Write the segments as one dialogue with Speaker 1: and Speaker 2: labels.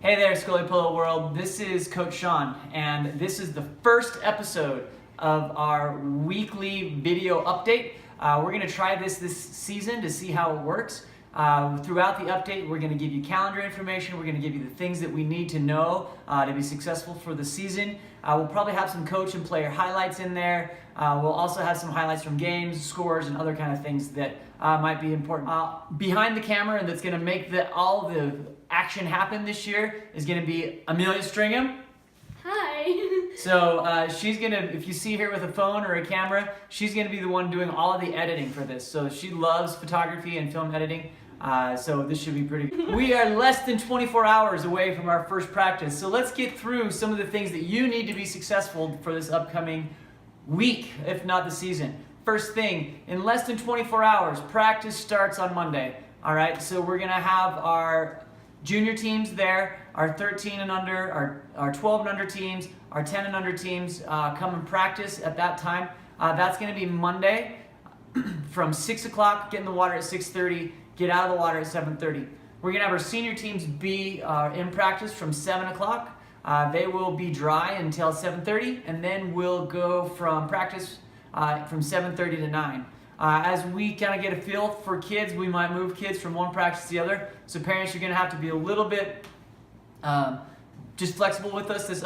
Speaker 1: Hey there, SkOly Polo World. This is Coach Sean, and this is the first episode of our weekly video update. We're going to try this season to see how it works. Throughout the update, we're going to give you calendar information. We're going to give you the things that we need to know to be successful for the season. We'll probably have some coach and player highlights in there. We'll also have some highlights from games, scores, and other kind of things that might be important. Behind the camera, and that's going to make all the action happen this year is going to be Amelia Stringham.
Speaker 2: Hi.
Speaker 1: So she's going to, if you see her with a phone or a camera, she's going to be the one doing all of the editing for this. So she loves photography and film editing. So this should be pretty good. We are less than 24 hours away from our first practice. So let's get through some of the things that you need to be successful for this upcoming week, if not the season. First thing, in less than 24 hours, practice starts on Monday. All right, so we're going to have our junior teams there, our 13 and under, our 12 and under teams, our 10 and under teams come and practice at that time. That's going to be Monday from 6 o'clock, get in the water at 6:30, get out of the water at 7:30. We're going to have our senior teams be in practice from 7 o'clock. They will be dry until 7:30, and then we'll go from practice from 7:30 to 9. As we kind of get a feel for kids, we might move kids from one practice to the other. So parents, you're going to have to be a little bit just flexible with us this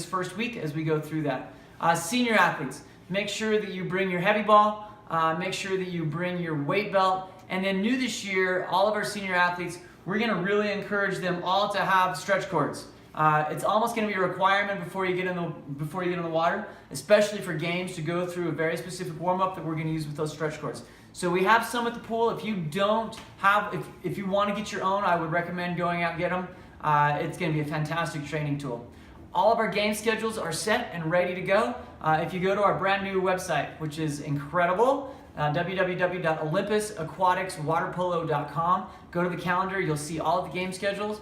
Speaker 1: first week as we go through that. Senior athletes, make sure that you bring your heavy ball, make sure that you bring your weight belt, and then new this year, all of our senior athletes, we're going to really encourage them all to have stretch cords. It's almost going to be a requirement before you get in the water, especially for games, to go through a very specific warm-up that we're going to use with those stretch cords. So we have some at the pool. If you don't have, if you want to get your own, I would recommend going out and get them. It's going to be a fantastic training tool. All of our game schedules are set and ready to go. If you go to our brand new website, which is incredible, www.olympusaquaticswaterpolo.com, go to the calendar. You'll see all of the game schedules.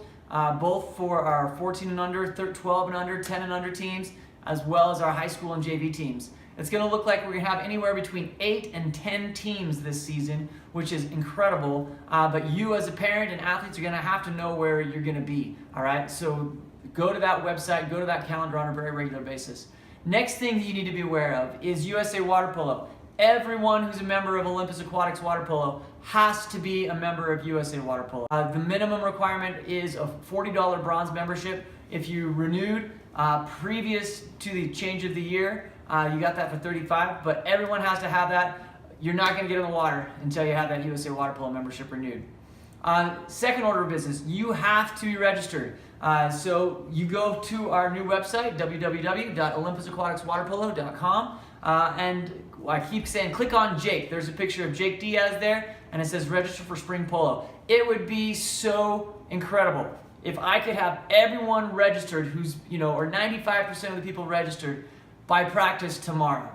Speaker 1: Both for our 14 and under, 12 and under, 10 and under teams, as well as our high school and JV teams. It's going to look like we're going to have anywhere between 8 and 10 teams this season, which is incredible. But you as a parent and athletes are going to have to know where you're going to be. All right, so go to that website, go to that calendar on a very regular basis. Next thing that you need to be aware of is USA Water Polo. Everyone who's a member of Olympus Aquatics Water Polo has to be a member of USA Water Polo. The minimum requirement is a $40 bronze membership. If you renewed previous to the change of the year, you got that for $35, but everyone has to have that. You're not going to get in the water until you have that USA Water Polo membership renewed. Second order of business, you have to be registered. So you go to our new website, www.olympusaquaticswaterpolo.com, and I keep saying click on Jake. There's a picture of Jake Diaz there, and it says register for spring polo. It would be so incredible if I could have everyone registered who's, or 95% of the people registered by practice tomorrow.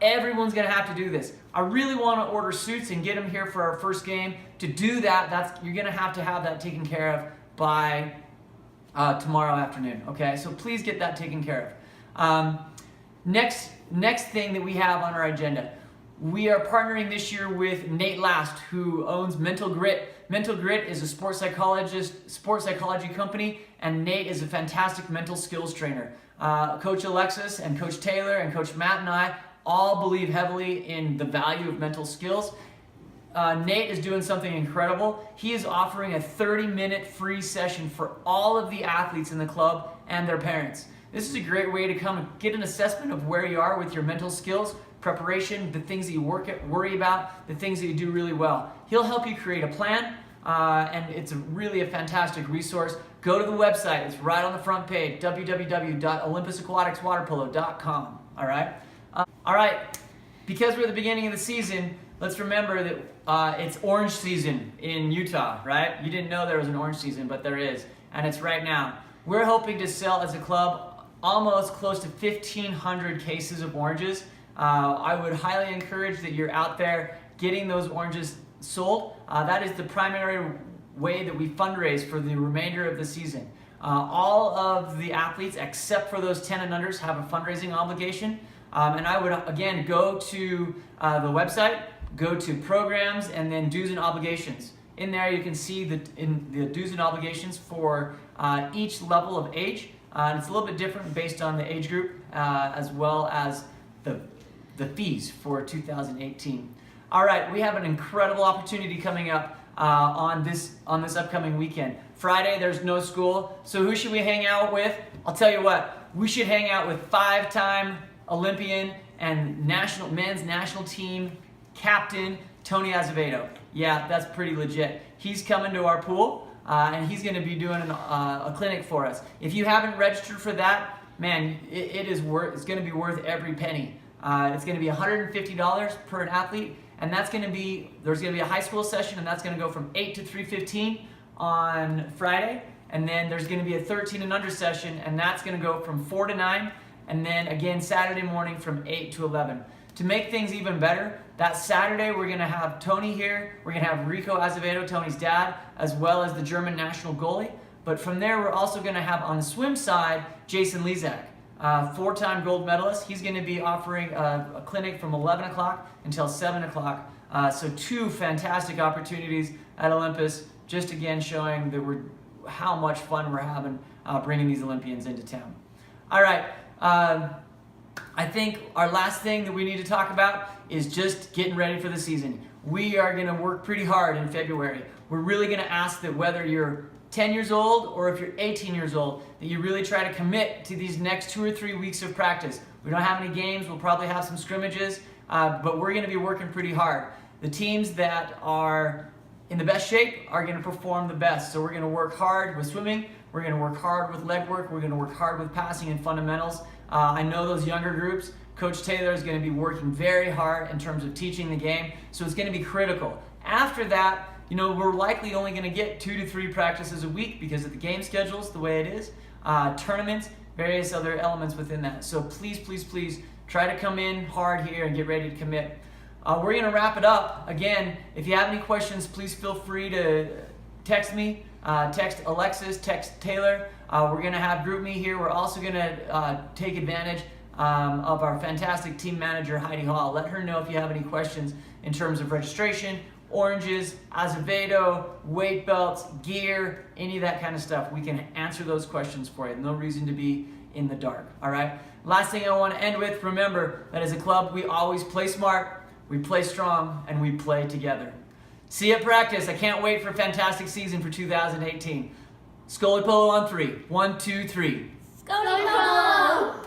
Speaker 1: Everyone's going to have to do this. I really want to order suits and get them here for our first game. To do that, you're going to have that taken care of by tomorrow afternoon. Okay, so please get that taken care of. Next thing that we have on our agenda, we are partnering this year with Nate Last, who owns Mental Grit. Mental Grit is a sports psychology company, and Nate is a fantastic mental skills trainer. Coach Alexis and Coach Taylor and Coach Matt and I all believe heavily in the value of mental skills. Nate is doing something incredible. He is offering a 30-minute free session for all of the athletes in the club and their parents. This is a great way to come and get an assessment of where you are with your mental skills, preparation, the things that you worry about, the things that you do really well. He'll help you create a plan, and it's really a fantastic resource. Go to the website. It's right on the front page, www.olympusaquaticswaterpolo.com. All right? All right. Because we're at the beginning of the season, let's remember that it's orange season in Utah, right? You didn't know there was an orange season, but there is, and it's right now. We're hoping to sell as a club almost close to 1,500 cases of oranges. I would highly encourage that you're out there getting those oranges sold. That is the primary way that we fundraise for the remainder of the season. All of the athletes, except for those 10 and unders, have a fundraising obligation. And I would, again, go to the website, go to programs, and then dues and obligations. In there you can see the dues and obligations for each level of age. And it's a little bit different based on the age group as well as the fees for 2018. All right, we have an incredible opportunity coming up on this upcoming weekend. Friday, there's no school, so who should we hang out with? I'll tell you what, we should hang out with 5-time Olympian and men's national team captain Tony Azevedo. Yeah, that's pretty legit. He's coming to our pool, and he's going to be doing a clinic for us. If you haven't registered for that, man, it's going to be worth every penny. It's going to be $150 per an athlete, and there's going to be a high school session, and that's going to go from 8 to 3:15 on Friday, and then there's going to be a 13 and under session, and that's going to go from 4 to 9, and then again Saturday morning from 8 to 11. To make things even better, that Saturday we're going to have Tony here, we're going to have Rico Azevedo, Tony's dad, as well as the German national goalie, but from there we're also going to have on the swim side Jason Lezak. 4-time gold medalist. He's going to be offering a clinic from 11 o'clock until 7 o'clock. So 2 fantastic opportunities at Olympus, just again showing that how much fun we're having bringing these Olympians into town. All right, I think our last thing that we need to talk about is just getting ready for the season. We are going to work pretty hard in February. We're really going to ask that whether you're 10 years old or if you're 18 years old, that you really try to commit to these next 2 or 3 weeks of practice. We don't have any games, we'll probably have some scrimmages, but we're going to be working pretty hard. The teams that are in the best shape are going to perform the best. So we're going to work hard with swimming, we're going to work hard with leg work, we're going to work hard with passing and fundamentals. I know those younger groups, Coach Taylor is going to be working very hard in terms of teaching the game, so it's going to be critical. After that, we're likely only going to get 2 to 3 practices a week because of the game schedules, the way it is, tournaments, various other elements within that. So please, please, please try to come in hard here and get ready to commit. We're going to wrap it up. Again, if you have any questions, please feel free to text me, text Alexis, text Taylor. We're going to have GroupMe here. We're also going to take advantage of our fantastic team manager, Heidi Hall. Let her know if you have any questions in terms of registration, oranges, Azevedo, weight belts, gear, any of that kind of stuff. We can answer those questions for you. No reason to be in the dark, all right? Last thing I want to end with, remember that as a club, we always play smart, we play strong, and we play together. See you at practice. I can't wait for a fantastic season for 2018. SkOly Polo on 3. 1, 2, 3.
Speaker 2: SkOly Polo!